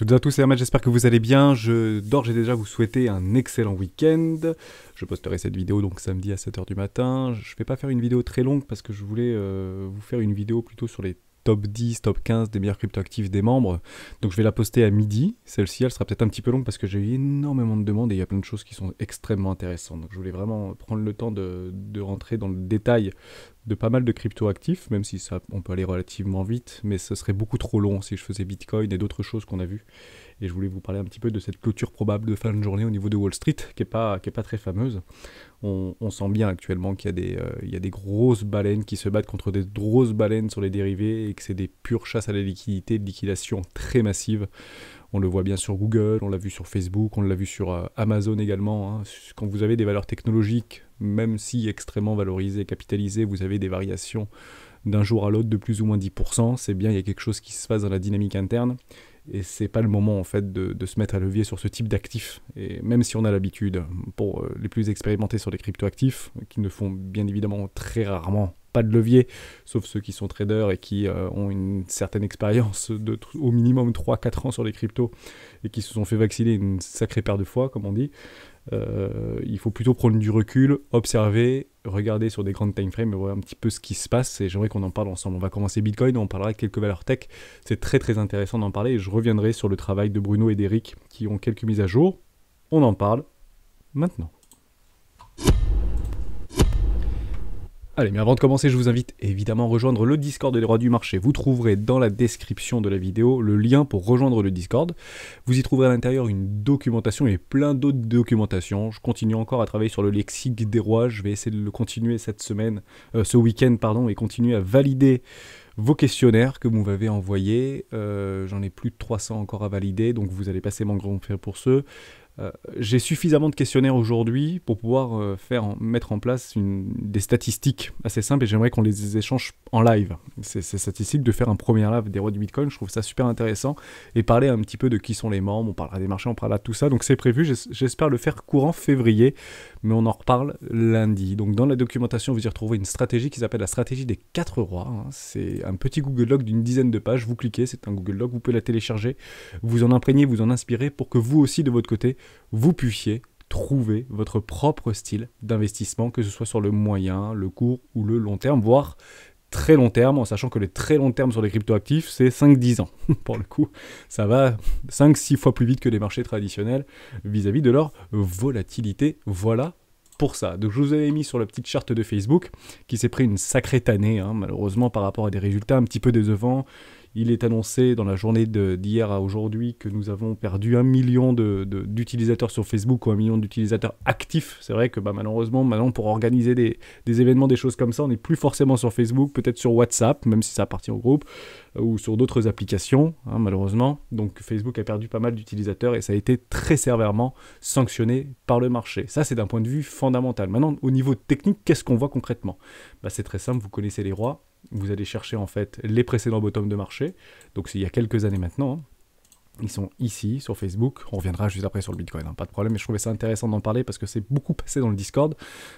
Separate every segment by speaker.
Speaker 1: toutes et à tous, c'est Ahmed, j'espère que vous allez bien. D'ores et déjà vous souhaiter un excellent week-end. Je posterai cette vidéo donc samedi à 7h du matin. Je ne vais pas faire une vidéo très longue parce que je voulais vous faire une vidéo plutôt sur les top 10, top 15 des meilleurs cryptoactifs des membres. Donc je vais la poster à midi. Celle-ci, elle sera peut-être un petit peu longue parce que j'ai eu énormément de demandes et il y a plein de choses qui sont extrêmement intéressantes. Donc je voulais vraiment prendre le temps de rentrer dans le détail de pas mal de cryptoactifs, même si ça, on peut aller relativement vite, mais ce serait beaucoup trop long si je faisais Bitcoin et d'autres choses qu'on a vues. Et je voulais vous parler un petit peu de cette clôture probable de fin de journée au niveau de Wall Street, qui est pas très fameuse. On sent bien actuellement qu'il y a des grosses baleines qui se battent contre des grosses baleines sur les dérivés et que c'est des pures chasses à la liquidité, de liquidation très massive. On le voit bien sur Google, on l'a vu sur Facebook, on l'a vu sur Amazon également. Hein. Quand vous avez des valeurs technologiques, même si extrêmement valorisées, capitalisées, vous avez des variations d'un jour à l'autre de plus ou moins 10%. C'est bien, il y a quelque chose qui se passe dans la dynamique interne. Et c'est pas le moment en fait de se mettre à levier sur ce type d'actifs. Et même si on a l'habitude, pour les plus expérimentés sur les cryptoactifs, qui ne font bien évidemment très rarement pas de levier, sauf ceux qui sont traders et qui ont une certaine expérience de au minimum 3-4 ans sur les cryptos et qui se sont fait vacciner une sacrée paire de fois, comme on dit. Il faut plutôt prendre du recul, observer, regarder sur des grandes timeframes et voir un petit peu ce qui se passe, et j'aimerais qu'on en parle ensemble. On va commencer Bitcoin, on parlera de quelques valeurs tech, c'est très très intéressant d'en parler et je reviendrai sur le travail de Bruno et d'Eric qui ont quelques mises à jour. On en parle maintenant. Allez, mais avant de commencer, je vous invite évidemment à rejoindre le Discord des rois du marché. Vous trouverez dans la description de la vidéo le lien pour rejoindre le Discord. Vous y trouverez à l'intérieur une documentation et plein d'autres documentations. Je continue encore à travailler sur le lexique des rois. Je vais essayer de le continuer cette semaine, ce week-end, pardon, et continuer à valider vos questionnaires que vous m'avez envoyés. J'en ai plus de 300 encore à valider, donc vous allez passer mon grand frère pour ceux. J'ai suffisamment de questionnaires aujourd'hui pour pouvoir mettre en place des statistiques assez simples et j'aimerais qu'on les échange en live. Ces statistiques, de faire un premier live des rois du Bitcoin, je trouve ça super intéressant, et parler un petit peu de qui sont les membres, on parlera des marchés, on parlera de tout ça, donc c'est prévu, j'espère le faire courant février, mais on en reparle lundi. Donc dans la documentation, vous y retrouvez une stratégie qui s'appelle la stratégie des 4 rois, hein. C'est un petit Google Doc d'une dizaine de pages, vous cliquez, c'est un Google Doc, vous pouvez la télécharger, vous en imprégnez, vous en inspirez pour que vous aussi de votre côté, vous puissiez trouver votre propre style d'investissement, que ce soit sur le moyen, le court ou le long terme, voire très long terme, en sachant que les très long terme sur les cryptoactifs, c'est 5-10 ans. Pour le coup, ça va 5-6 fois plus vite que les marchés traditionnels vis-à-vis de leur volatilité. Voilà pour ça. Donc je vous avais mis sur la petite charte de Facebook, qui s'est pris une sacrée tannée, hein, malheureusement par rapport à des résultats un petit peu décevants. Il est annoncé dans la journée d'hier à aujourd'hui que nous avons perdu 1 million d'utilisateurs sur Facebook, ou 1 million d'utilisateurs actifs. C'est vrai que malheureusement, maintenant, pour organiser des événements, des choses comme ça, on n'est plus forcément sur Facebook, peut-être sur WhatsApp, même si ça appartient au groupe, ou sur d'autres applications, hein, malheureusement. Donc Facebook a perdu pas mal d'utilisateurs et ça a été très sévèrement sanctionné par le marché. Ça, c'est d'un point de vue fondamental. Maintenant, au niveau technique, qu'est-ce qu'on voit concrètement ? C'est très simple, vous connaissez les rois. Vous allez chercher en fait les précédents bottoms de marché, donc c'est il y a quelques années maintenant, hein. Ils sont ici sur Facebook, on reviendra juste après sur le Bitcoin, hein, pas de problème, mais je trouvais ça intéressant d'en parler parce que c'est beaucoup passé dans le Discord.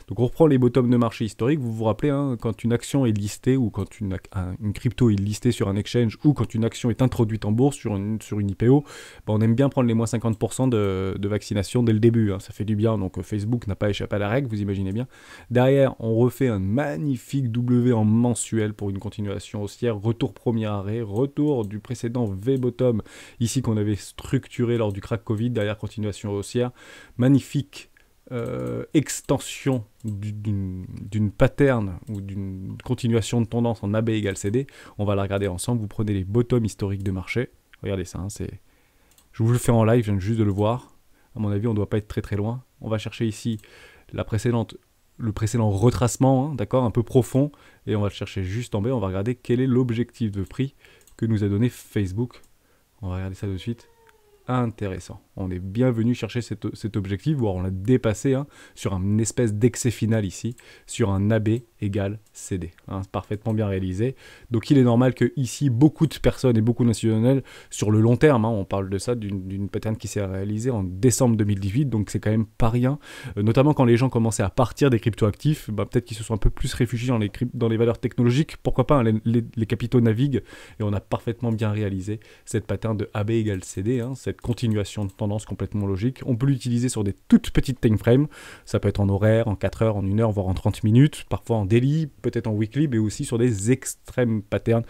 Speaker 1: Donc on reprend les bottoms de marché historiques, vous vous rappelez, hein, quand une action est listée, ou quand une crypto est listée sur un exchange, ou quand une action est introduite en bourse sur une IPO, on aime bien prendre les moins 50% de vaccination dès le début, hein, ça fait du bien, donc Facebook n'a pas échappé à la règle, vous imaginez bien. Derrière, on refait un magnifique W en mensuel pour une continuation haussière, retour premier arrêt, retour du précédent V-bottom, ici qu'on avait structuré lors du crack Covid, derrière continuation haussière, magnifique extension d'une pattern ou d'une continuation de tendance en AB égale CD. On va la regarder ensemble, vous prenez les bottoms historiques de marché, regardez ça, hein, je vous le fais en live, je viens juste de le voir, à mon avis on ne doit pas être très très loin. On va chercher ici le précédent retracement, hein, d'accord, un peu profond, et on va le chercher juste en bas, on va regarder quel est l'objectif de prix que nous a donné Facebook. On va regarder ça de suite. Intéressant. On est bien venu chercher cet objectif, voire on l'a dépassé hein, sur une espèce d'excès final ici, sur un AB égale CD. Hein, parfaitement bien réalisé. Donc il est normal que ici, beaucoup de personnes et beaucoup d'institutionnels, sur le long terme, hein, on parle de ça, d'une pattern qui s'est réalisée en décembre 2018, donc c'est quand même pas rien. Notamment quand les gens commençaient à partir des cryptoactifs, bah, peut-être qu'ils se sont un peu plus réfugiés dans les valeurs technologiques. Pourquoi pas, hein, les capitaux naviguent, et on a parfaitement bien réalisé cette pattern de AB égale CD, hein, cette continuation de tendance complètement logique. On peut l'utiliser sur des toutes petites time frames, ça peut être en horaire, en 4 heures, en 1 heure, voire en 30 minutes, parfois en daily, peut-être en weekly, mais aussi sur des extrêmes patterns,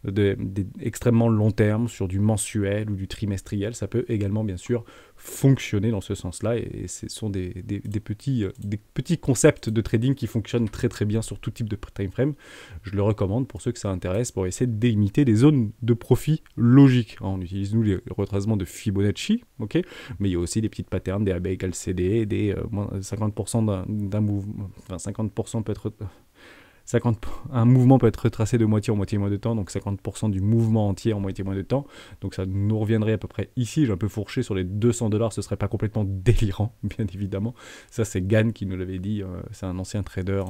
Speaker 1: des extrêmement long terme, sur du mensuel ou du trimestriel. Ça peut également bien sûr fonctionner dans ce sens-là, et ce sont des petits concepts de trading qui fonctionnent très très bien sur tout type de time frame. Je le recommande pour ceux que ça intéresse, pour essayer de délimiter des zones de profit logiques. On utilise nous les retracements de Fibonacci, ok, mais il y a aussi des petites patterns, des AB égale CD, des 50% d'un mouvement, enfin 50% peut être... un mouvement peut être retracé de moitié en moitié moins de temps, donc 50% du mouvement entier en moitié moins de temps. Donc ça nous reviendrait à peu près ici. J'ai un peu fourché sur les 200$, ce serait pas complètement délirant, bien évidemment. Ça, c'est Gann qui nous l'avait dit, c'est un ancien trader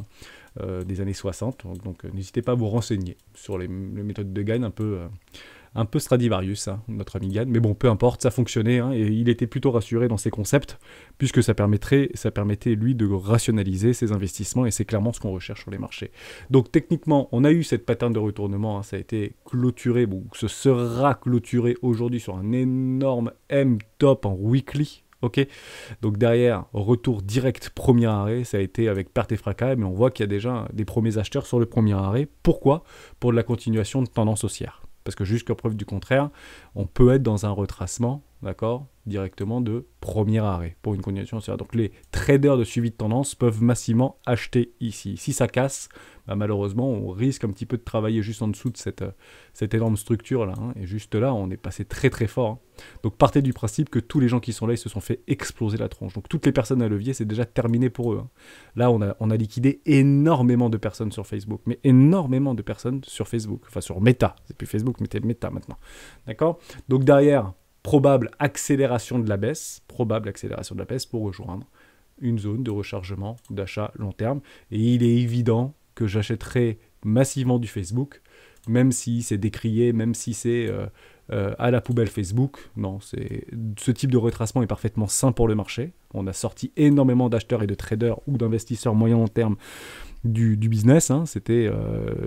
Speaker 1: des années 60. Donc n'hésitez pas à vous renseigner sur les méthodes de Gann un peu Stradivarius, hein, notre ami Gann, mais bon, peu importe, ça fonctionnait, hein, et il était plutôt rassuré dans ses concepts, puisque ça permettait lui de rationaliser ses investissements, et c'est clairement ce qu'on recherche sur les marchés. Donc techniquement, on a eu cette pattern de retournement, hein, ça a été clôturé, bon, ce sera clôturé aujourd'hui sur un énorme M-top en weekly. Ok, donc derrière, retour direct premier arrêt, ça a été avec perte et fracas, mais on voit qu'il y a déjà des premiers acheteurs sur le premier arrêt. Pourquoi? Pour de la continuation de tendance haussière. Parce que jusqu'à preuve du contraire, on peut être dans un retracement, d'accord, directement de premier arrêt pour une continuation haussière. Donc les traders de suivi de tendance peuvent massivement acheter ici. Si ça casse, bah malheureusement, on risque un petit peu de travailler juste en dessous de cette énorme structure là. Hein, et juste là, on est passé très très fort. Hein. Donc partez du principe que tous les gens qui sont là, ils se sont fait exploser la tronche. Donc toutes les personnes à levier, c'est déjà terminé pour eux. Hein. Là, on a liquidé énormément de personnes sur Facebook. Mais énormément de personnes sur Facebook. Enfin sur Meta. C'est plus Facebook, mais c'est Meta maintenant. D'accord? Donc derrière, probable accélération de la baisse pour rejoindre une zone de rechargement d'achat long terme. Et il est évident que j'achèterai massivement du Facebook, même si c'est décrié, même si c'est à la poubelle Facebook. Non, ce type de retracement est parfaitement sain pour le marché. On a sorti énormément d'acheteurs et de traders ou d'investisseurs moyen long terme du business. Hein. C'était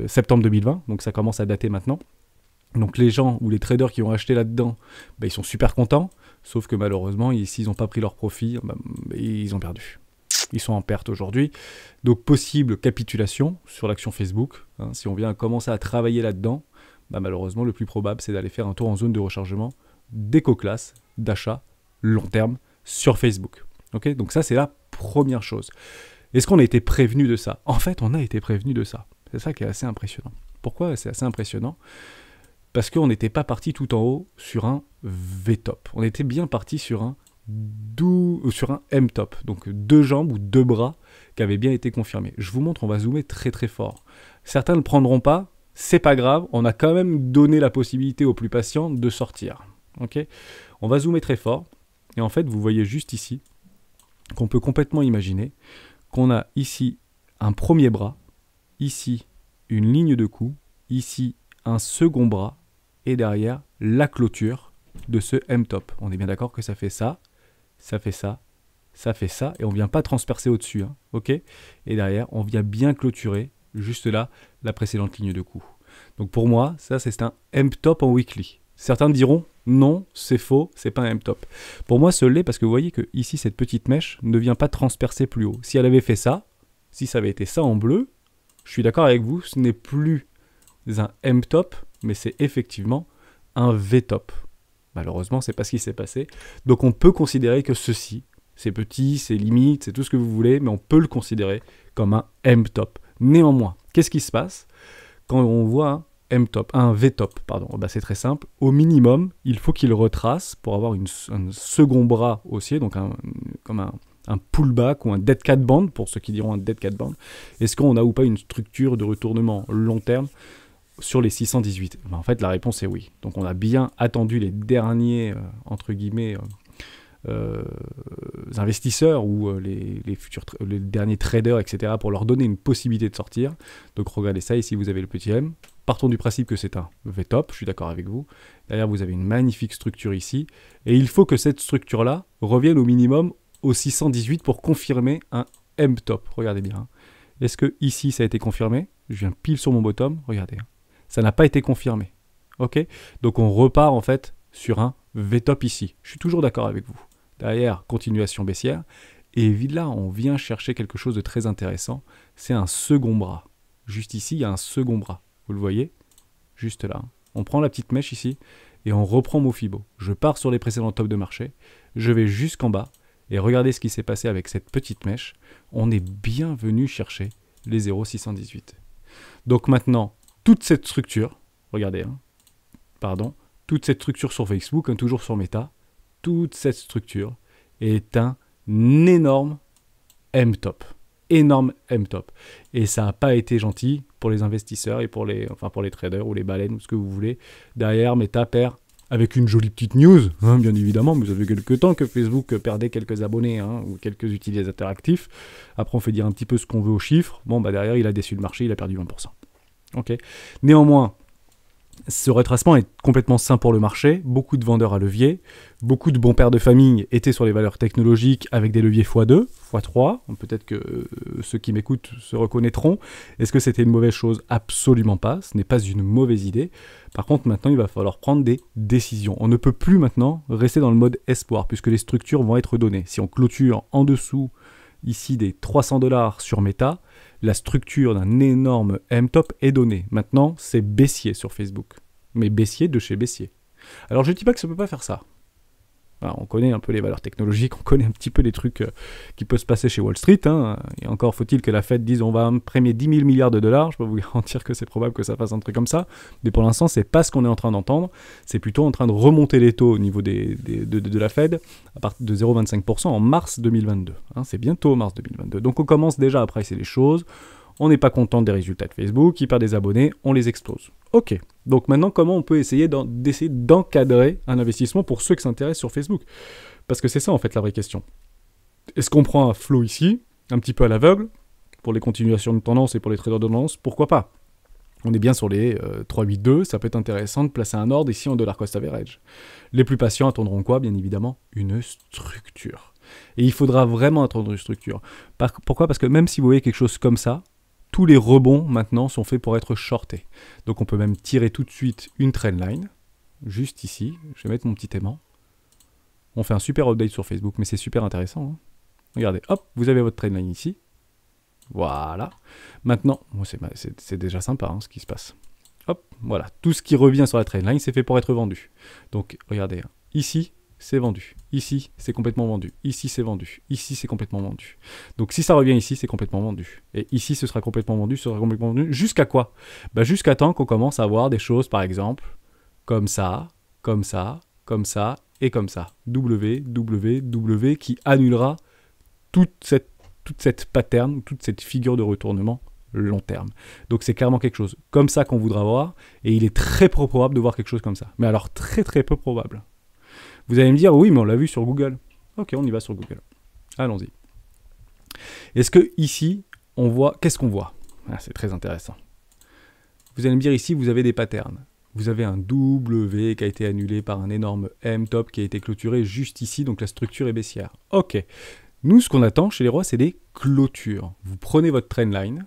Speaker 1: septembre 2020, donc ça commence à dater maintenant. Donc les gens ou les traders qui ont acheté là-dedans, bah, ils sont super contents, sauf que malheureusement, s'ils n'ont pas pris leur profit, bah, ils ont perdu. Ils sont en perte aujourd'hui. Donc possible capitulation sur l'action Facebook. Hein, si on vient commencer à travailler là-dedans, bah, malheureusement, le plus probable, c'est d'aller faire un tour en zone de rechargement d'éco-classe, d'achat long terme sur Facebook. Okay, donc ça, c'est la première chose. Est-ce qu'on a été prévenu de ça? En fait, on a été prévenu de ça. C'est ça qui est assez impressionnant. Pourquoi c'est assez impressionnant? Parce qu'on n'était pas parti tout en haut sur un V-top. On était bien parti sur un M-top. Donc 2 jambes ou 2 bras qui avaient bien été confirmés. Je vous montre, on va zoomer très très fort. Certains ne le prendront pas, c'est pas grave. On a quand même donné la possibilité aux plus patients de sortir. Okay, on va zoomer très fort. Et en fait, vous voyez juste ici qu'on peut complètement imaginer qu'on a ici un premier bras, ici une ligne de coup, ici un second bras, et derrière la clôture de ce M-top. On est bien d'accord que ça fait ça, ça fait ça, ça fait ça, et on ne vient pas transpercer au-dessus, hein, ok? Et derrière, on vient bien clôturer, juste là, la précédente ligne de coup. Donc pour moi, ça c'est un M-top en weekly. Certains diront, non, c'est faux, c'est pas un M-top. Pour moi, ce l'est parce que vous voyez que ici, cette petite mèche ne vient pas transpercer plus haut. Si elle avait fait ça, si ça avait été ça en bleu, je suis d'accord avec vous, ce n'est plus un M-top, mais c'est effectivement un V-top. Malheureusement, c'est pas ce qui s'est passé. Donc on peut considérer que ceci, c'est petit, c'est limite, c'est tout ce que vous voulez, mais on peut le considérer comme un M-top. Néanmoins, qu'est-ce qui se passe quand on voit un M-top, un V-top, pardon? Bah, c'est très simple. Au minimum, il faut qu'il retrace pour avoir un second bras haussier, donc comme un pullback ou un dead cat band, pour ceux qui diront un dead cat band. Est-ce qu'on a ou pas une structure de retournement long terme sur les 618? En fait, la réponse est oui. Donc on a bien attendu les derniers, entre guillemets, investisseurs ou les derniers traders, etc., pour leur donner une possibilité de sortir. Donc regardez ça, ici vous avez le petit M. Partons du principe que c'est un VTOP, je suis d'accord avec vous. Derrière vous avez une magnifique structure ici. Et il faut que cette structure-là revienne au minimum au 618 pour confirmer un MTOP. Regardez bien. Est-ce que ici ça a été confirmé? Je viens pile sur mon bottom, regardez. Ça n'a pas été confirmé. Ok? Donc on repart en fait sur un VTOP ici. Je suis toujours d'accord avec vous. Derrière, continuation baissière. Et là, on vient chercher quelque chose de très intéressant. C'est un second bras. Juste ici, il y a un second bras. Vous le voyez? Juste là. On prend la petite mèche ici et on reprend mon Fibo. Je pars sur les précédents tops de marché. Je vais jusqu'en bas. Et regardez ce qui s'est passé avec cette petite mèche. On est bien venu chercher les 0,618. Donc maintenant, toute cette structure, regardez, toute cette structure sur Facebook, toujours sur Meta, toute cette structure est un énorme MTOP. Énorme MTOP. Et ça n'a pas été gentil pour les investisseurs et pour les traders ou les baleines ou ce que vous voulez. Derrière, Meta perd avec une jolie petite news, bien évidemment, mais ça fait quelques temps que Facebook perdait quelques abonnés ou quelques utilisateurs actifs. Après, on fait dire un petit peu ce qu'on veut aux chiffres. Bon, derrière, il a déçu le marché, il a perdu 20%. Okay. Néanmoins, ce retracement est complètement sain pour le marché, beaucoup de vendeurs à levier, beaucoup de bons pères de famille étaient sur les valeurs technologiques avec des leviers x2, x3, peut-être que ceux qui m'écoutent se reconnaîtront. Est-ce que c'était une mauvaise chose? Absolument pas, ce n'est pas une mauvaise idée. Par contre, maintenant, il va falloir prendre des décisions. On ne peut plus maintenant rester dans le mode espoir, puisque les structures vont être données. Si on clôture en dessous, ici, des 300 $ sur Meta, la structure d'un énorme MTOP est donnée. Maintenant, c'est baissier sur Facebook. Mais baissier de chez baissier. Alors, je ne dis pas que ça ne peut pas faire ça. Alors, on connaît un peu les valeurs technologiques, on connaît un petit peu les trucs qui peuvent se passer chez Wall Street. Et encore faut-il que la Fed dise on va prémier 10 000 milliards de dollars. Je peux vous garantir que c'est probable que ça fasse un truc comme ça. Mais pour l'instant, c'est pas ce qu'on est en train d'entendre. C'est plutôt en train de remonter les taux au niveau de la Fed à partir de 0,25% en mars 2022. C'est bientôt mars 2022. Donc on commence déjà à pricer les choses. On n'est pas content des résultats de Facebook, il perd des abonnés, on les explose. Ok, donc maintenant comment on peut essayer d'encadrer un investissement pour ceux qui s'intéressent sur Facebook? Parce que c'est ça en fait la vraie question. Est-ce qu'on prend un flow ici, un petit peu à l'aveugle, pour les continuations de tendance et pour les traders de tendance? Pourquoi pas? On est bien sur les 3,82, ça peut être intéressant de placer un ordre ici en dollar cost average. Les plus patients attendront quoi? Bien évidemment, une structure. Et il faudra vraiment attendre une structure. Pourquoi? Parce que même si vous voyez quelque chose comme ça, tous les rebonds maintenant sont faits pour être shortés. Donc on peut même tirer tout de suite une trendline, juste ici. Je vais mettre mon petit aimant. On fait un super update sur Facebook, mais c'est super intéressant. Regardez, hop, vous avez votre trendline ici. Voilà. Maintenant, c'est déjà sympa ce qui se passe. Hop, voilà. Tout ce qui revient sur la trendline, c'est fait pour être vendu. Donc regardez, ici, c'est vendu. Ici, c'est complètement vendu. Ici, c'est vendu. Ici, c'est complètement vendu. Donc, si ça revient ici, c'est complètement vendu. Et ici, ce sera complètement vendu, ce sera complètement vendu. Jusqu'à quoi? Jusqu'à temps qu'on commence à avoir des choses, par exemple, comme ça, comme ça, comme ça et comme ça. W qui annulera toute cette pattern, toute cette figure de retournement long terme. Donc, c'est clairement quelque chose comme ça qu'on voudra voir. Et il est très peu probable de voir quelque chose comme ça. Mais alors, très très peu probable. Vous allez me dire, oui, mais on l'a vu sur Google. Ok, on y va sur Google. Allons-y. Est-ce que ici, on voit... Qu'est-ce qu'on voit? C'est très intéressant. Vous allez me dire, ici, vous avez des patterns. Vous avez un W qui a été annulé par un énorme M-top qui a été clôturé juste ici, donc la structure est baissière. Ok. Nous, ce qu'on attend chez les rois, c'est des clôtures. Vous prenez votre trendline.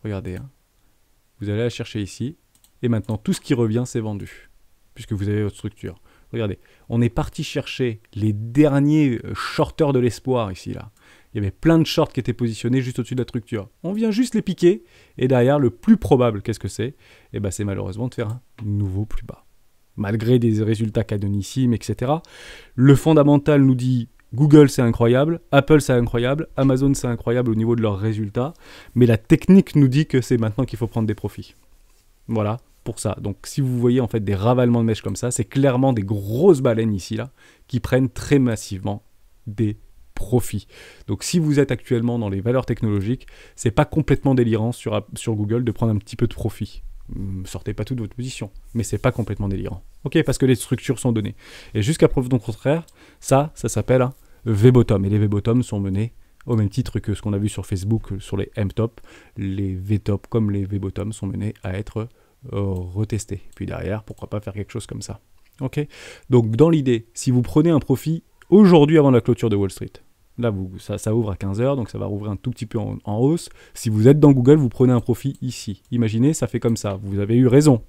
Speaker 1: Regardez. Vous allez la chercher ici. Et maintenant, tout ce qui revient, c'est vendu. Puisque vous avez votre structure. Regardez, on est parti chercher les derniers shorters de l'espoir ici, là. Il y avait plein de shorts qui étaient positionnés juste au-dessus de la structure. On vient juste les piquer, et derrière, le plus probable, qu'est-ce que c'est? Eh bien, c'est malheureusement de faire un nouveau plus bas. Malgré des résultats canonissimes, etc. Le fondamental nous dit, Google, c'est incroyable, Apple, c'est incroyable, Amazon, c'est incroyable au niveau de leurs résultats, mais la technique nous dit que c'est maintenant qu'il faut prendre des profits. Voilà. Pour ça. Donc si vous voyez en fait des ravalements de mèches comme ça, c'est clairement des grosses baleines ici là qui prennent très massivement des profits. Donc si vous êtes actuellement dans les valeurs technologiques, c'est pas complètement délirant sur Google de prendre un petit peu de profit. Sortez pas toute votre position. Mais c'est pas complètement délirant. Ok, parce que les structures sont données. Et jusqu'à preuve du contraire, ça s'appelle un V-bottom. Et les V-bottom sont menés au même titre que ce qu'on a vu sur Facebook sur les M-top. Les V-top comme les V-bottom sont menés à être retestés. Puis derrière, pourquoi pas faire quelque chose comme ça. Ok. Donc dans l'idée, si vous prenez un profit aujourd'hui avant la clôture de Wall Street, là ça ouvre à 15h, donc ça va rouvrir un tout petit peu en hausse. Si vous êtes dans Google, vous prenez un profit ici. Imaginez, ça fait comme ça. Vous avez eu raison.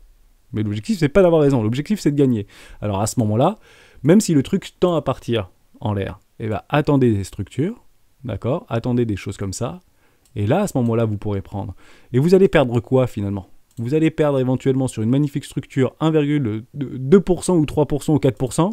Speaker 1: Mais l'objectif, c'est pas d'avoir raison. L'objectif, c'est de gagner. Alors à ce moment-là, même si le truc tend à partir en l'air, eh ben, attendez des structures, d'accord ? Attendez des choses comme ça. Et là, à ce moment-là, vous pourrez prendre. Et vous allez perdre quoi finalement ? Vous allez perdre éventuellement sur une magnifique structure 1,2% ou 3% ou 4%,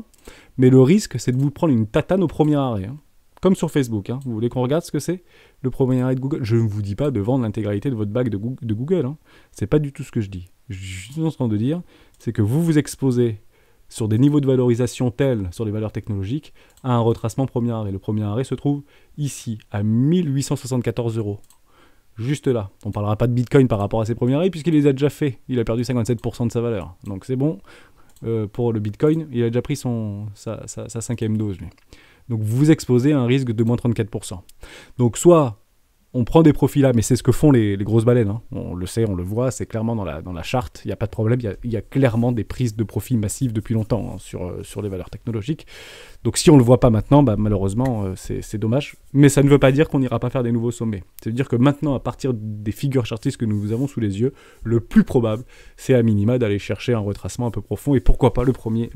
Speaker 1: mais le risque, c'est de vous prendre une tatane au premier arrêt. Hein. Comme sur Facebook. Hein. Vous voulez qu'on regarde ce que c'est ? Le premier arrêt de Google. Je ne vous dis pas de vendre l'intégralité de votre bague de Google. Hein. C'est pas du tout ce que je dis. Je suis juste en train de dire, c'est que vous vous exposez sur des niveaux de valorisation tels, sur les valeurs technologiques, à un retracement premier arrêt. Le premier arrêt se trouve ici, à 1874 €. Juste là. On ne parlera pas de Bitcoin par rapport à ses premiers arrêts, puisqu'il les a déjà fait. Il a perdu 57% de sa valeur. Donc c'est bon. Pour le Bitcoin, il a déjà pris sa 5e dose. Lui. Donc vous vous exposez à un risque de moins 34%. Donc soit on prend des profits là, mais c'est ce que font les grosses baleines. Hein. On le sait, on le voit, c'est clairement dans la charte. Il n'y a pas de problème. Il y a clairement des prises de profit massives depuis longtemps hein, sur les valeurs technologiques. Donc si on ne le voit pas maintenant, bah, malheureusement, c'est dommage. Mais ça ne veut pas dire qu'on n'ira pas faire des nouveaux sommets. C'est-à-dire que maintenant, à partir des figures chartistes que nous avons sous les yeux, le plus probable, c'est à minima d'aller chercher un retracement un peu profond. Et pourquoi pas le premier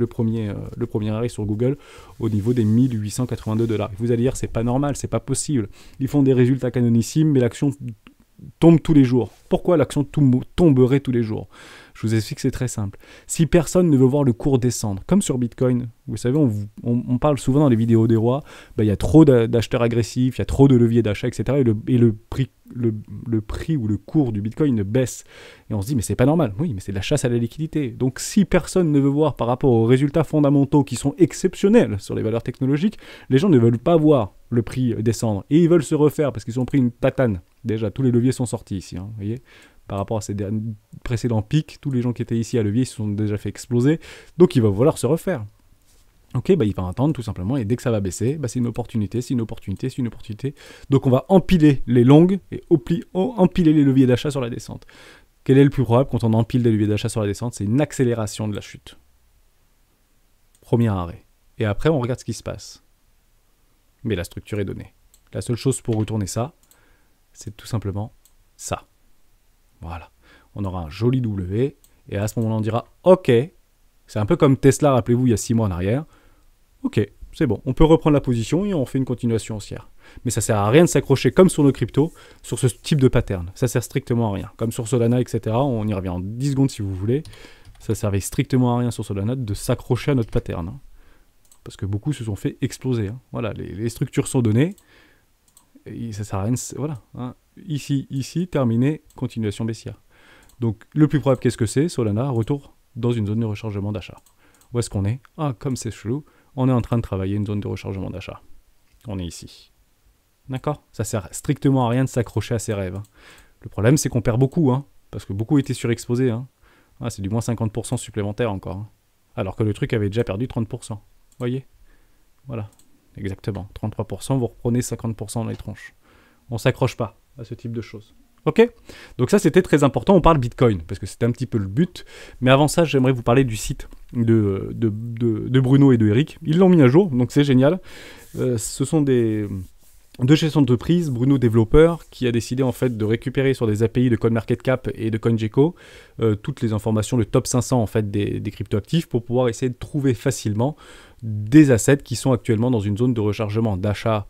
Speaker 1: arrêt sur Google au niveau des 1882 $. Vous allez dire, c'est pas normal, c'est pas possible. Ils font des résultats canonissimes, mais l'action tombe tous les jours. Pourquoi l'action tomberait tous les jours ? Je vous explique que c'est très simple. Si personne ne veut voir le cours descendre, comme sur Bitcoin, vous savez, on parle souvent dans les vidéos des rois, bah, y a trop d'acheteurs agressifs, il y a trop de leviers d'achat, etc. Et le prix ou le cours du Bitcoin baisse. Et on se dit, mais c'est pas normal. Oui, mais c'est de la chasse à la liquidité. Donc si personne ne veut voir par rapport aux résultats fondamentaux qui sont exceptionnels sur les valeurs technologiques, les gens ne veulent pas voir le prix descendre. Et ils veulent se refaire parce qu'ils ont pris une tatane. Déjà, tous les leviers sont sortis ici, hein, vous voyez ? Par rapport à ces précédents pics, tous les gens qui étaient ici à levier ils se sont déjà fait exploser. Donc il va falloir se refaire. Ok, bah, il va attendre tout simplement, et dès que ça va baisser, bah, c'est une opportunité, c'est une opportunité, c'est une opportunité. Donc on va empiler les longues et empiler les leviers d'achat sur la descente. Quel est le plus probable quand on empile des leviers d'achat sur la descente ? C'est une accélération de la chute. Premier arrêt. Et après, on regarde ce qui se passe. Mais la structure est donnée. La seule chose pour retourner ça, c'est tout simplement ça. Voilà. On aura un joli W, et à ce moment-là, on dira « Ok ». C'est un peu comme Tesla, rappelez-vous, il y a 6 mois en arrière. Ok, c'est bon, on peut reprendre la position et on fait une continuation haussière. Mais ça sert à rien de s'accrocher comme sur nos cryptos, sur ce type de pattern. Ça sert strictement à rien. Comme sur Solana, etc., on y revient en 10 secondes si vous voulez. Ça servait strictement à rien sur Solana de s'accrocher à notre pattern. Hein. Parce que beaucoup se sont fait exploser. Hein. Voilà, les structures sont données. Et ça sert à rien. Voilà. Hein. Ici, terminé, continuation baissière. Donc, le plus probable, qu'est-ce que c'est ? Solana, retour dans une zone de rechargement d'achat. Où est-ce qu'on est ? Ah, comme c'est chelou, on est en train de travailler une zone de rechargement d'achat. On est ici. D'accord ? Ça sert strictement à rien de s'accrocher à ses rêves. Hein. Le problème, c'est qu'on perd beaucoup, hein, parce que beaucoup étaient surexposés. Hein. Ah, c'est du moins 50% supplémentaire encore. Hein. Alors que le truc avait déjà perdu 30%. Voyez ? Voilà, exactement. 33%, vous reprenez 50% dans les tronches. On ne s'accroche pas à ce type de choses. Ok ? Donc ça, c'était très important. On parle Bitcoin, parce que c'était un petit peu le but. Mais avant ça, j'aimerais vous parler du site de Bruno et de Eric. Ils l'ont mis à jour, donc c'est génial. Ce sont deux gestions d'entreprise, Bruno développeur, qui a décidé en fait de récupérer sur des API de CoinMarketCap et de CoinGecko toutes les informations, le top 500 en fait des cryptoactifs pour pouvoir essayer de trouver facilement des assets qui sont actuellement dans une zone de rechargement d'achat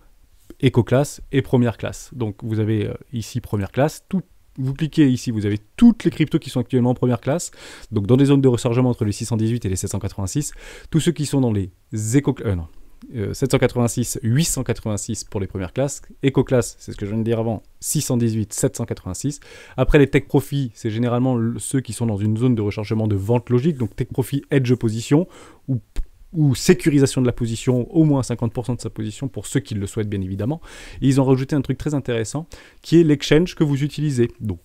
Speaker 1: éco-classe et première classe. Donc vous avez ici première classe, vous cliquez ici, vous avez toutes les cryptos qui sont actuellement en première classe, donc dans des zones de rechargement entre les 618 et les 786, tous ceux qui sont dans les 786, 886 pour les premières classes, éco-classe, c'est ce que je viens de dire avant, 618, 786. Après les tech profit, c'est généralement ceux qui sont dans une zone de rechargement de vente logique, donc tech profit edge position, ou sécurisation de la position, au moins 50% de sa position, pour ceux qui le souhaitent bien évidemment. Et ils ont rajouté un truc très intéressant, qui est l'exchange que vous utilisez. Donc,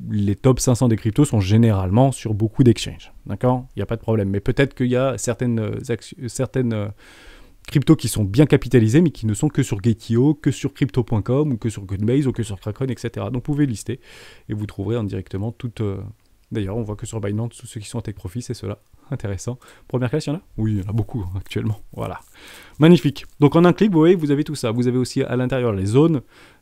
Speaker 1: les top 500 des cryptos sont généralement sur beaucoup d'exchanges. D'accord? Il n'y a pas de problème. Mais peut-être qu'il y a certaines cryptos qui sont bien capitalisées, mais qui ne sont que sur Gate.io, que sur Crypto.com, ou que sur Coinbase, ou que sur Kraken, etc. Donc vous pouvez lister, et vous trouverez indirectement toutes... D'ailleurs, on voit que sur Binance, tous ceux qui sont en Take Profit, c'est cela. Intéressant. Première classe, il y en a? Oui, il y en a beaucoup actuellement. Voilà. Magnifique. Donc en un clic, vous voyez, vous avez tout ça. Vous avez aussi à l'intérieur les zones.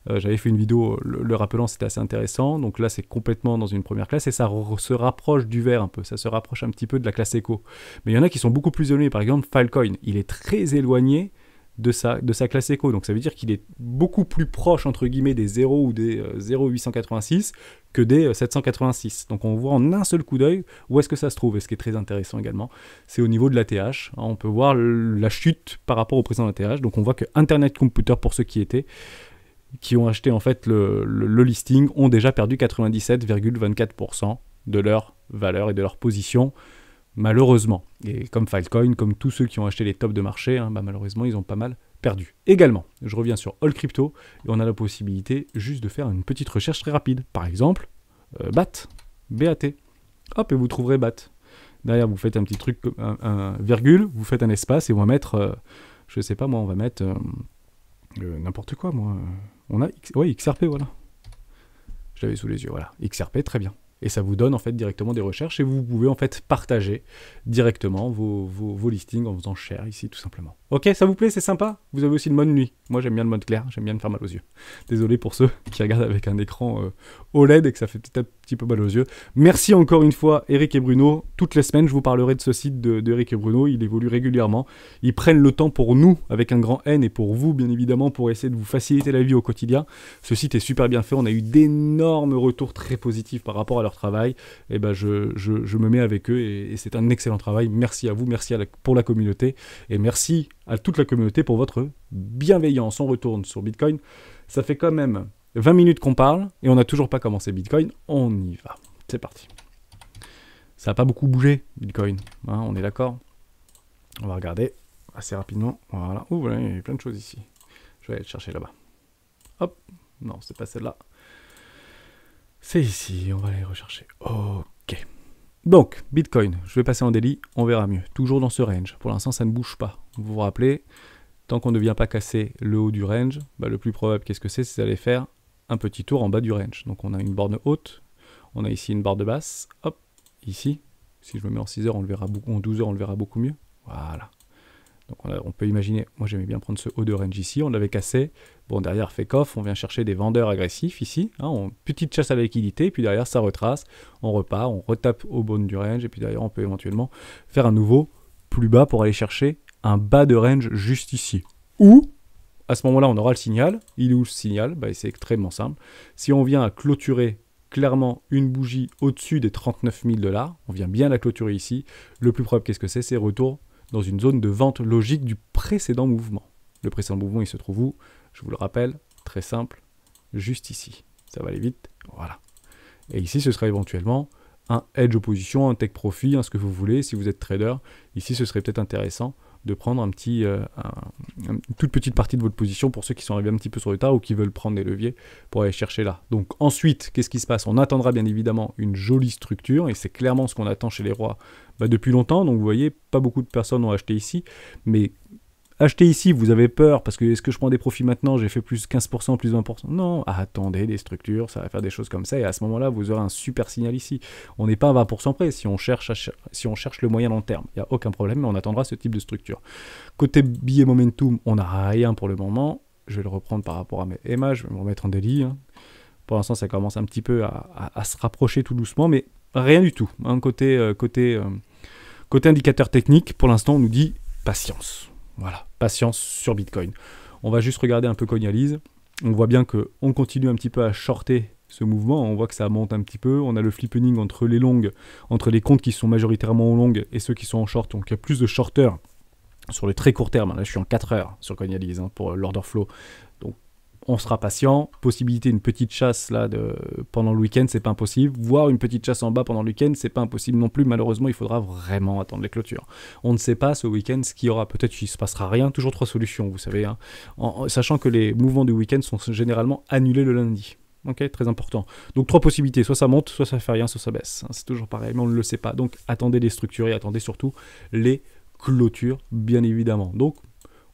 Speaker 1: J'avais fait une vidéo le rappelant, c'était assez intéressant. Donc là, c'est complètement dans une première classe et ça se rapproche du vert un peu. Ça se rapproche un petit peu de la classe éco. Mais il y en a qui sont beaucoup plus éloignés. Par exemple, Filecoin, il est très éloigné de sa classe éco. Donc ça veut dire qu'il est beaucoup plus proche, entre guillemets, des 0 ou des 0,886 que des 786. Donc on voit en un seul coup d'œil où est-ce que ça se trouve. Et ce qui est très intéressant également, c'est au niveau de l'ATH. On peut voir la chute par rapport au précédent ATH. Donc on voit que Internet Computer, pour ceux qui ont acheté en fait le listing, ont déjà perdu 97,24% de leur valeur et de leur position. Malheureusement, et comme Filecoin, comme tous ceux qui ont acheté les tops de marché, malheureusement, ils ont pas mal perdu. Également, je reviens sur All Crypto, et on a la possibilité juste de faire une petite recherche très rapide. Par exemple, BAT, B-A-T. Hop, et vous trouverez BAT. Derrière, vous faites un petit truc, un virgule, vous faites un espace, et on va mettre, je sais pas moi, on va mettre n'importe quoi, moi. On a XRP, voilà. Je l'avais sous les yeux, voilà. XRP, très bien. Et ça vous donne en fait directement des recherches et vous pouvez en fait partager directement vos listings en faisant share ici tout simplement. Ok, ça vous plaît, c'est sympa? Vous avez aussi le mode nuit. Moi j'aime bien le mode clair, j'aime bien me faire mal aux yeux. Désolé pour ceux qui regardent avec un écran OLED et que ça fait peut-être un petit peu mal aux yeux. Merci encore une fois Eric et Bruno. Toutes les semaines je vous parlerai de ce site de Eric et Bruno, il évolue régulièrement. Ils prennent le temps pour nous avec un grand N et pour vous bien évidemment pour essayer de vous faciliter la vie au quotidien. Ce site est super bien fait, on a eu d'énormes retours très positifs par rapport à leur travail. Et ben je me mets avec eux et c'est un excellent travail. Merci à vous, merci pour la communauté et merci à toute la communauté pour votre bienveillance. On retourne sur Bitcoin. Ça fait quand même 20 minutes qu'on parle et on n'a toujours pas commencé Bitcoin. On y va. C'est parti. Ça n'a pas beaucoup bougé, Bitcoin. On est d'accord? On va regarder assez rapidement. Voilà. Ouh, voilà, il y a plein de choses ici. Je vais aller le chercher là-bas. Hop. Non, c'est pas celle-là. C'est ici. On va aller rechercher. Ok. Donc, Bitcoin, je vais passer en daily, on verra mieux. Toujours dans ce range. Pour l'instant, ça ne bouge pas. Vous vous rappelez, tant qu'on ne vient pas casser le haut du range, le plus probable, qu'est-ce que c'est? C'est d'aller faire un petit tour en bas du range. Donc, on a une borne haute. On a ici une barre de basse. Hop, ici. Si je me mets en 6 heures, on le verra beaucoup, en 12 heures, on le verra beaucoup mieux. Voilà. Donc, on peut imaginer, moi j'aimais bien prendre ce haut de range ici, on l'avait cassé. Bon, derrière, fake off, on vient chercher des vendeurs agressifs ici. Petite chasse à la liquidité, puis derrière, ça retrace. On repart, on retape au bas du range, et puis derrière, on peut éventuellement faire un nouveau plus bas pour aller chercher un bas de range juste ici. Ou, à ce moment-là, on aura le signal. Il est où le signal? C'est extrêmement simple. Si on vient à clôturer clairement une bougie au-dessus des 39 000 $, on vient bien la clôturer ici. Le plus probable, qu'est-ce que c'est? C'est retour dans une zone de vente logique du précédent mouvement. Le précédent mouvement, il se trouve où? Je vous le rappelle, très simple, juste ici. Ça va aller vite, voilà. Et ici, ce sera éventuellement un hedge opposition, un take profit, ce que vous voulez. Si vous êtes trader, ici, ce serait peut-être intéressant de prendre une toute petite partie de votre position pour ceux qui sont arrivés un petit peu sur le tard ou qui veulent prendre des leviers pour aller chercher là. Donc ensuite, qu'est-ce qui se passe? On attendra bien évidemment une jolie structure et c'est clairement ce qu'on attend chez les rois depuis longtemps. Donc vous voyez, pas beaucoup de personnes ont acheté ici, mais acheter ici, vous avez peur parce que est-ce que je prends des profits maintenant? J'ai fait plus 15%, plus 20%. Non, attendez des structures, ça va faire des choses comme ça et à ce moment-là, vous aurez un super signal ici. On n'est pas à 20% près si on cherche le moyen long terme. Il n'y a aucun problème, mais on attendra ce type de structure. Côté billet momentum, on n'a rien pour le moment. Je vais le reprendre par rapport à mes EMA, je vais me remettre en daily. Pour l'instant, ça commence un petit peu à se rapprocher tout doucement, mais rien du tout. Côté indicateur technique, pour l'instant, on nous dit patience. Voilà, patience sur Bitcoin. On va juste regarder un peu Coinalyse. On voit bien qu'on continue un petit peu à shorter ce mouvement. On voit que ça monte un petit peu. On a le flippening entre les longues, entre les comptes qui sont majoritairement en longue et ceux qui sont en short. Donc il y a plus de shorters sur le très court terme. Là, je suis en 4 heures sur Coinalyse pour l'order flow. Donc on sera patient. Possibilité une petite chasse là pendant le week-end, c'est pas impossible. Voire une petite chasse en bas pendant le week-end, c'est pas impossible non plus. Malheureusement, il faudra vraiment attendre les clôtures. On ne sait pas ce week-end ce qu'il y aura. Peut-être qu'il se passera rien. Toujours 3 solutions, vous savez. Sachant que les mouvements du week-end sont généralement annulés le lundi. Ok, très important. Donc 3 possibilités, soit ça monte, soit ça fait rien, soit ça baisse. C'est toujours pareil, mais on ne le sait pas. Donc attendez les structures et attendez surtout les clôtures, bien évidemment. Donc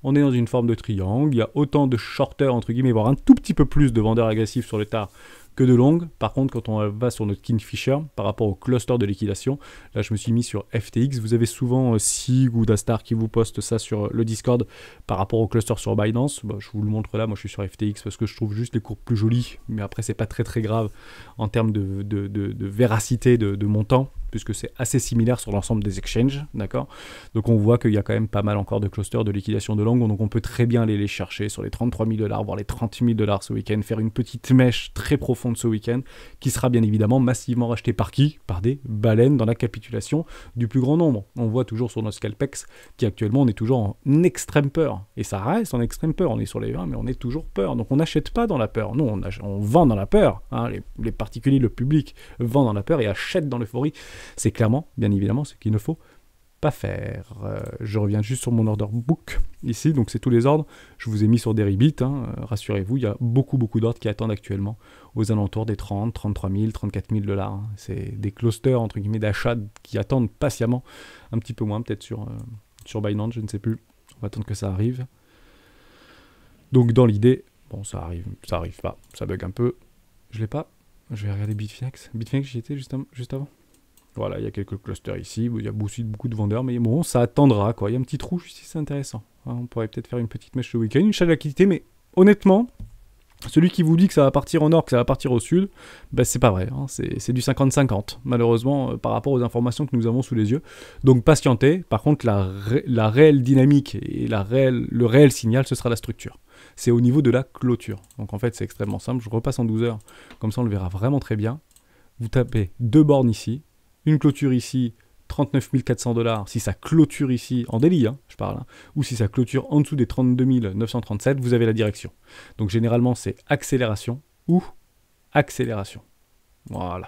Speaker 1: on est dans une forme de triangle, il y a autant de shorters, entre guillemets, voire un tout petit peu plus de vendeurs agressifs sur le tard que de longues. Par contre, quand on va sur notre Kingfisher, par rapport au cluster de liquidation, là je me suis mis sur FTX, vous avez souvent Sig ou Dastar qui vous postent ça sur le Discord par rapport au cluster sur Binance. Bah, je vous le montre là, moi je suis sur FTX parce que je trouve juste les courbes plus jolies, mais après c'est pas très très grave en termes de véracité de montant, puisque c'est assez similaire sur l'ensemble des exchanges, d'accord. Donc on voit qu'il y a quand même pas mal encore de clusters de liquidation de longue, donc on peut très bien aller les chercher sur les 33 000 $, voire les 30 000 $ ce week-end, faire une petite mèche très profonde ce week-end, qui sera bien évidemment massivement racheté par qui? Par des baleines dans la capitulation du plus grand nombre. On voit toujours sur notre Scalpex qu'actuellement on est toujours en extrême peur, et ça reste en extrême peur, on est sur les 20 mais on est toujours peur, donc on n'achète pas dans la peur, non, on vend dans la peur, hein. Les particuliers, le public vend dans la peur et achète dans l'euphorie. C'est clairement, bien évidemment, ce qu'il ne faut pas faire. Je reviens juste sur mon order book ici, donc c'est tous les ordres. Je vous ai mis sur Deribit, hein, rassurez-vous, il y a beaucoup d'ordres qui attendent actuellement aux alentours des 30, 33 000, 34 000 $. Hein. C'est des clusters, entre guillemets, d'achat qui attendent patiemment, un petit peu moins peut-être sur Binance, je ne sais plus. On va attendre que ça arrive. Donc dans l'idée, bon, ça arrive pas, ça bug un peu. Je l'ai pas. Je vais regarder Bitfinex. Bitfinex, j'y étais juste avant. Voilà, il y a quelques clusters ici, il y a aussi beaucoup de vendeurs, mais bon, ça attendra, quoi. Il y a un petit trou ici, c'est intéressant. Hein, on pourrait peut-être faire une petite mèche ce week-end, une chaîne d'activité, mais honnêtement, celui qui vous dit que ça va partir au nord, que ça va partir au sud, ben c'est pas vrai. Hein, c'est du 50-50, malheureusement, par rapport aux informations que nous avons sous les yeux. Donc patientez. Par contre, la réelle dynamique et le réel signal, ce sera la structure. C'est au niveau de la clôture. Donc en fait, c'est extrêmement simple. Je repasse en 12 heures, comme ça on le verra vraiment très bien. Vous tapez 2 bornes ici, une clôture ici, 39 400 $, si ça clôture ici, en daily, hein, je parle, hein, ou si ça clôture en dessous des 32 937, vous avez la direction. Donc généralement, c'est accélération ou accélération. Voilà.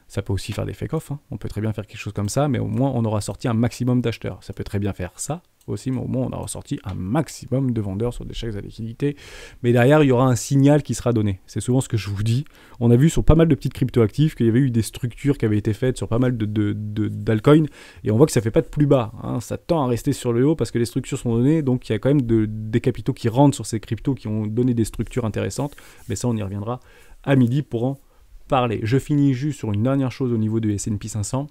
Speaker 1: Ça peut aussi faire des fake-off, hein. On peut très bien faire quelque chose comme ça, mais au moins on aura sorti un maximum d'acheteurs. Ça peut très bien faire ça aussi, mais au moins on aura sorti un maximum de vendeurs sur des chèques à liquidité. Mais derrière, il y aura un signal qui sera donné. C'est souvent ce que je vous dis. On a vu sur pas mal de petites crypto-actifs qu'il y avait eu des structures qui avaient été faites sur pas mal d'altcoins, et on voit que ça fait pas de plus bas, hein. Ça tend à rester sur le haut parce que les structures sont données, donc il y a quand même des capitaux qui rentrent sur ces cryptos qui ont donné des structures intéressantes, mais ça on y reviendra à midi pour en parler. Je finis juste sur une dernière chose au niveau du S&P 500.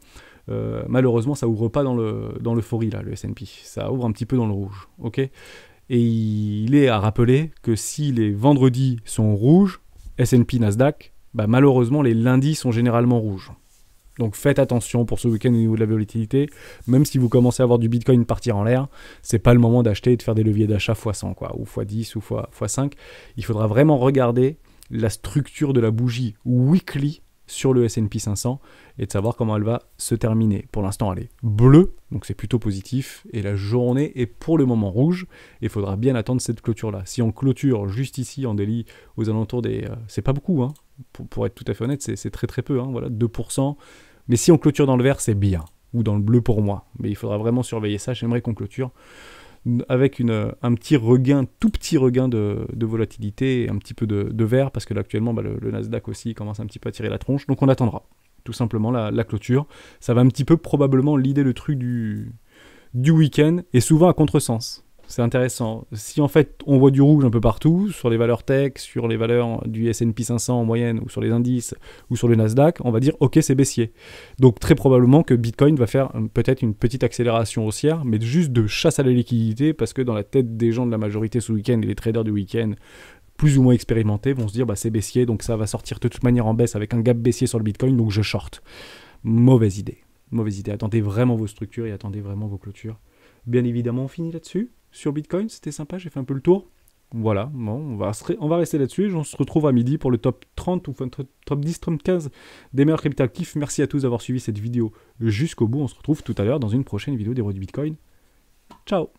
Speaker 1: Malheureusement, ça ouvre pas dans l'euphorie là, le S&P. Ça ouvre un petit peu dans le rouge, ok. Et il est à rappeler que si les vendredis sont rouges, S&P, Nasdaq, bah malheureusement les lundis sont généralement rouges. Donc faites attention pour ce week-end au niveau de la volatilité. Même si vous commencez à avoir du Bitcoin partir en l'air, c'est pas le moment d'acheter et de faire des leviers d'achat x100 quoi, ou x10 ou x5. Il faudra vraiment regarder la structure de la bougie weekly sur le S&P 500 et de savoir comment elle va se terminer. Pour l'instant, elle est bleue, donc c'est plutôt positif, et la journée est pour le moment rouge, et il faudra bien attendre cette clôture-là. Si on clôture juste ici en daily aux alentours des... c'est pas beaucoup, hein, pour être tout à fait honnête, c'est très très peu, hein, voilà, 2%, mais si on clôture dans le vert, c'est bien, ou dans le bleu pour moi, mais il faudra vraiment surveiller ça. J'aimerais qu'on clôture avec un petit regain, tout petit regain de volatilité et un petit peu de vert, parce que là actuellement bah, le Nasdaq aussi commence un petit peu à tirer la tronche, donc on attendra tout simplement la clôture. Ça va un petit peu probablement leader le truc du week-end, et souvent à contresens. C'est intéressant. Si en fait on voit du rouge un peu partout, sur les valeurs tech, sur les valeurs du S&P 500 en moyenne, ou sur les indices, ou sur le Nasdaq, on va dire ok c'est baissier. Donc très probablement que Bitcoin va faire peut-être une petite accélération haussière, mais juste de chasse à la liquidité, parce que dans la tête des gens de la majorité ce week-end, et les traders du week-end plus ou moins expérimentés vont se dire bah c'est baissier, donc ça va sortir de toute manière en baisse avec un gap baissier sur le Bitcoin, donc je short. Mauvaise idée. Mauvaise idée. Attendez vraiment vos structures et attendez vraiment vos clôtures. Bien évidemment on finit là-dessus. Sur Bitcoin, c'était sympa, j'ai fait un peu le tour. Voilà, bon, on va rester là-dessus. On se retrouve à midi pour le top 30 ou top 10, top 15 des meilleurs crypto-actifs. Merci à tous d'avoir suivi cette vidéo jusqu'au bout. On se retrouve tout à l'heure dans une prochaine vidéo des rois du Bitcoin. Ciao!